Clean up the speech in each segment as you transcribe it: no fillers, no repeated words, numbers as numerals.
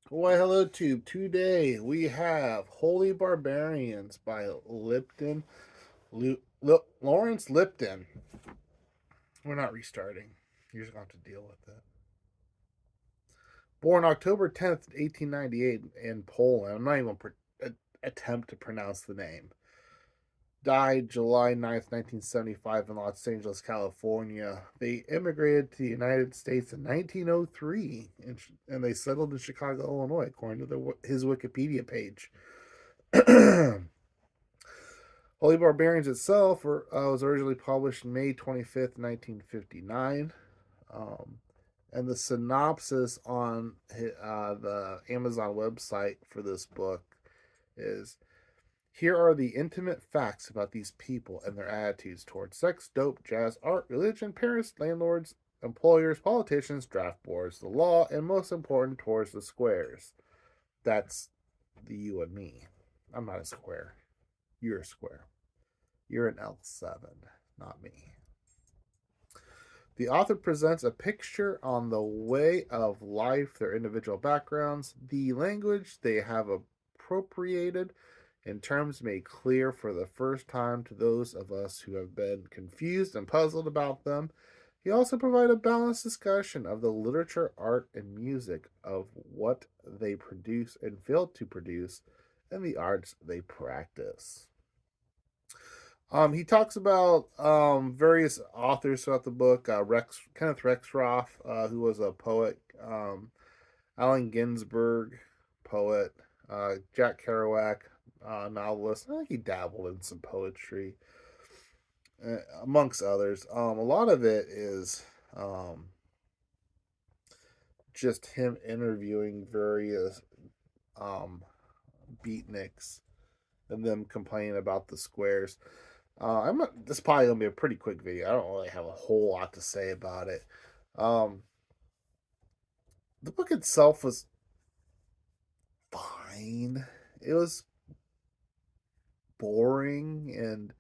Why, hello, Tube. Today we have Holy Barbarians by Lawrence Lipton. We're not restarting. You're just going to have to deal with it. Born October 10th, 1898 in Poland. I'm not even attempt to pronounce the name. Died July 9th, 1975 in Los Angeles, California. They immigrated to the United States in 1903 and they settled in Chicago, Illinois, according to his Wikipedia page. Holy Barbarians itself was originally published May 25th, 1959. Um, and the synopsis on the Amazon website for this book is: here are the intimate facts about these people and their attitudes towards sex, dope, jazz, art, religion, parents, landlords, employers, politicians, draft boards, the law, and most important, towards the squares. That's the you and me. I'm not a square. You're a square. You're an L7, not me. The author presents a picture on the way of life, their individual backgrounds, the language they have appropriated, in terms made clear for the first time to those of us who have been confused and puzzled about them. He also provides a balanced discussion of the literature, art, and music of what they produce and fail to produce, and the arts they practice. He talks about various authors throughout the book. Kenneth Rexroth, who was a poet. Allen Ginsberg, poet. Jack Kerouac, novelist. I think he dabbled in some poetry, amongst others. A lot of it is um, just him interviewing various um, beatniks and them complaining about the squares. This is probably gonna be a pretty quick video. I don't really have a whole lot to say about it. Um, the book itself was fine. It was boring and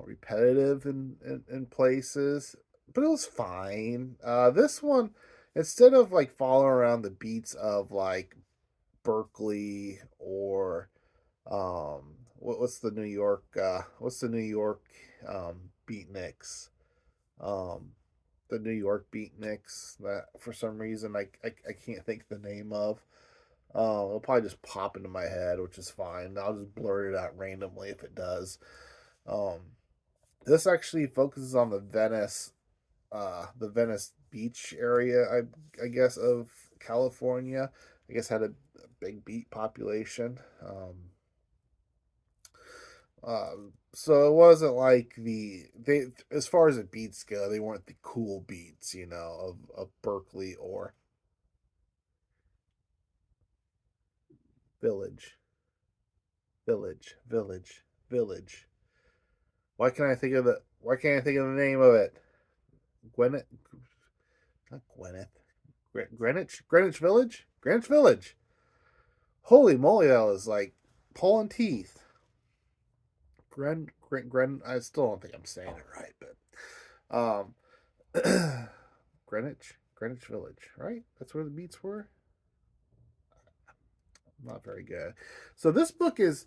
repetitive in places, but it was fine. This one, instead of like following around the beats of like Berkeley or what's the New York beatniks, um, the New York beatniks that for some reason I can't think the name of. It'll probably just pop into my head, which is fine. I'll just blur it out randomly if it does. Um, this actually focuses on the Venice Beach area, I guess, of California. I guess had a big beat population. So it wasn't like they as far as the beats go, they weren't the cool beats, of Berkeley or Village, Village. Why can't I think of the name of it? Gwyneth, not Gwyneth. Greenwich Village. Holy moly, that was like pulling teeth. I still don't think I'm saying it right, but Greenwich Village, right? That's where the beats were. Not very good. So this book is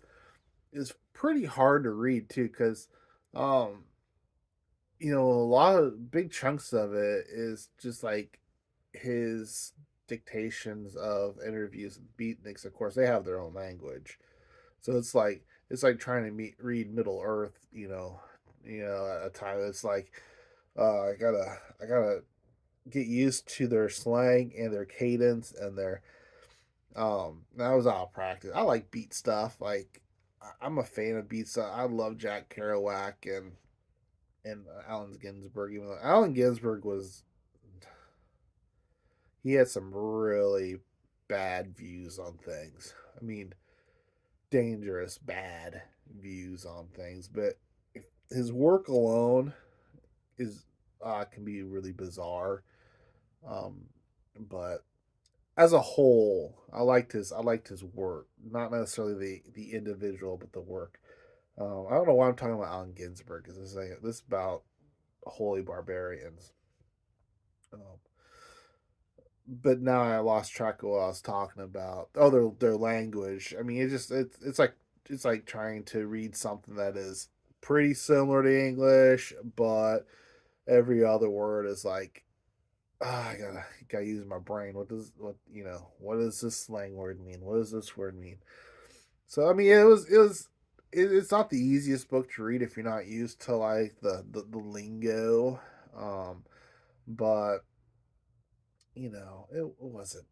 pretty hard to read too, because um, a lot of big chunks of it is just like his dictations of interviews with beatniks. Of course, they have their own language, so it's like trying to read Middle Earth. At a time it's like I gotta get used to their slang and their cadence and their that was all practice. I like beat stuff. Like I'm a fan of beat stuff. I love Jack Kerouac and Allen Ginsberg. Even though Allen Ginsberg he had some really bad views on things. I mean, dangerous, bad views on things. But his work alone is can be really bizarre. Um, but as a whole, I liked his work, not necessarily the individual, but the work. I don't know why I'm talking about Allen Ginsberg because this is about Holy Barbarians. Um, but now I lost track of what I was talking about. Oh, their language. I mean, it's like trying to read something that is pretty similar to English, but every other word is like, I gotta use my brain. What does this slang word mean? What does this word mean? So I mean, it's not the easiest book to read if you're not used to like the lingo, um, but it wasn't.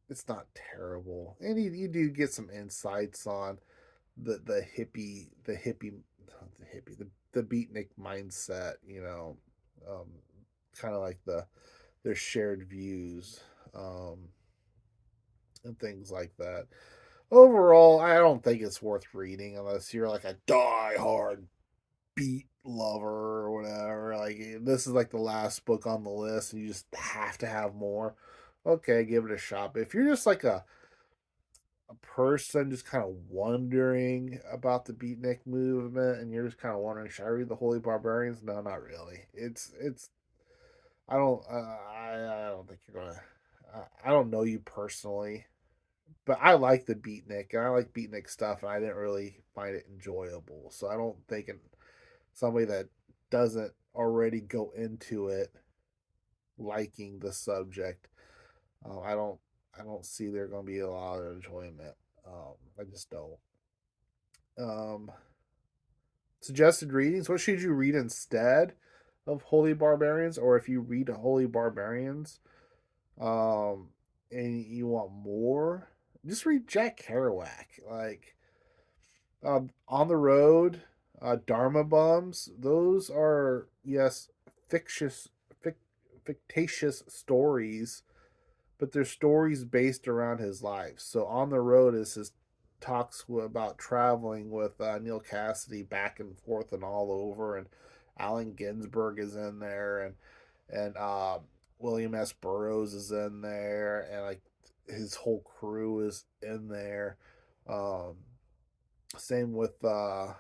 It's not terrible, and you do get some insights on the beatnik mindset. Um, kind of like their shared views, um, and things like that. Overall, I don't think it's worth reading unless you're like a die-hard beat lover or whatever. Like this is like the last book on the list, and you just have to have more. Okay, give it a shot. But if you're just like a person just kind of wondering about the beatnik movement, and you're just kind of wondering, should I read the Holy Barbarians? No, not really. It's I don't think you're gonna. I don't know you personally, but I like the beatnik and I like beatnik stuff, and I didn't really find it enjoyable. So I don't think somebody that doesn't already go into it liking the subject, uh, I don't I don't see there going to be a lot of enjoyment. I just don't. Um, Suggested readings. What should you read instead of Holy Barbarians, or if you read Holy Barbarians, um, and you want more, just read Jack Kerouac. Like On the Road, Dharma Bums. Those are, yes, fictitious, fic, fictitious stories, but they're stories based around his life. So On the Road is his talks about traveling with Neil Cassidy back and forth and all over, and Allen Ginsberg is in there, and William S. Burroughs is in there, and like his whole crew is in there. Um, Same with the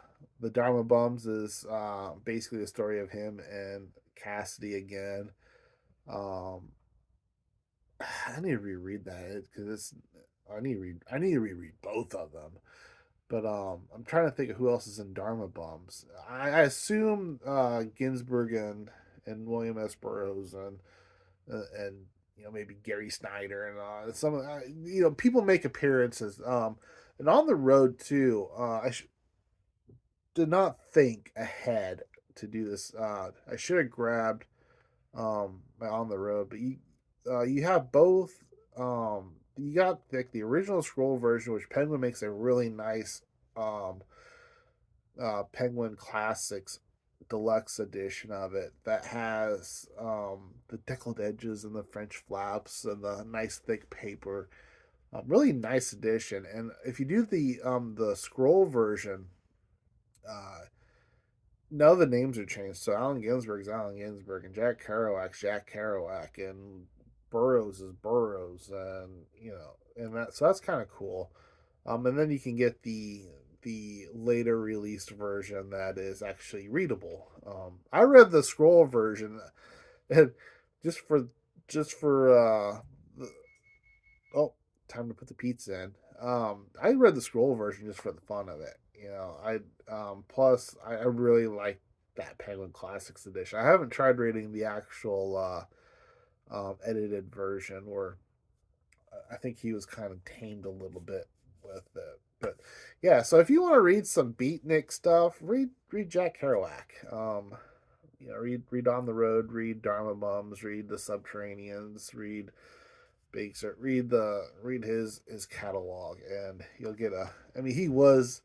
Dharma Bums is basically the story of him and Cassidy again. Um, I need to reread that because it's. I need to reread both of them. But I'm trying to think of who else is in Dharma Bums. I assume Ginsberg and William S. Burroughs and maybe Gary Snyder and some people make appearances. And On the Road too. Did not think ahead to do this. I should have grabbed On the Road, but you have both. You got like the original scroll version, which Penguin makes a really nice um, Penguin Classics deluxe edition of it that has the deckled edges and the French flaps and the nice thick paper. Really nice edition. And if you do the scroll version, uh, no, the names are changed. So Allen Ginsberg's Allen Ginsberg, and Jack Kerouac's Jack Kerouac, and Burroughs is Burroughs, and that's kind of cool. And then you can get the later released version that is actually readable. I read the scroll version, and just for the, oh, time to put the pizza in. I read the scroll version just for the fun of it. Plus I really like that Penguin Classics edition. I haven't tried reading the actual edited version where I think he was kind of tamed a little bit with it. But yeah, so if you want to read some beatnik stuff, read Jack Kerouac. Read On the Road, read Dharma Bums, read The Subterraneans, read read his catalog, and you'll get a. I mean, he was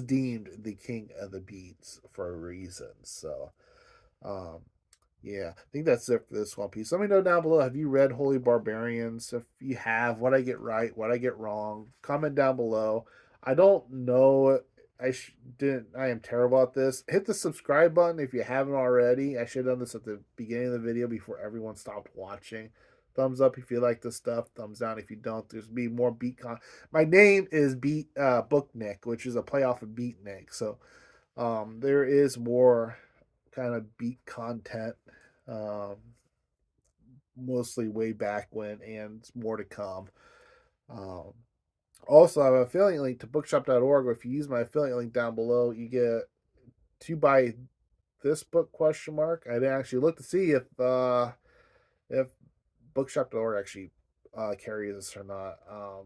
deemed the king of the beats for a reason. So, um, yeah, I think that's it for this One Piece. Let me know down below. Have you read Holy Barbarians? If you have, what I get right, what I get wrong. Comment down below. I don't know. Didn't. I am terrible at this. Hit the subscribe button if you haven't already. I should have done this at the beginning of the video before everyone stopped watching. Thumbs up if you like this stuff. Thumbs down if you don't. There's be more beat con. My name is Beat Booknik, which is a play off of Beatnik. So there is more kind of beat content um, mostly way back when, and more to come. Um, Also, I have an affiliate link to bookshop.org. If you use my affiliate link down below, you get to buy this book question mark. I didn't actually look to see if bookshop.org actually carries this or not. I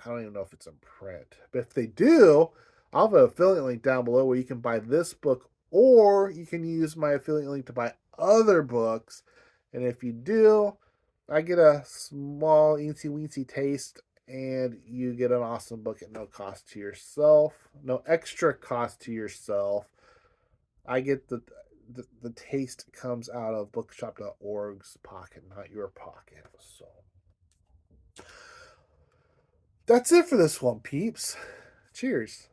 don't even know if it's in print, but if they do, I'll have an affiliate link down below where you can buy this book, or you can use my affiliate link to buy other books. And if you do, I get a small eensy weensy taste, and you get an awesome book at no cost to yourself, no extra cost to yourself. I get the taste comes out of bookshop.org's pocket, not your pocket. So that's it for this one, peeps. Cheers.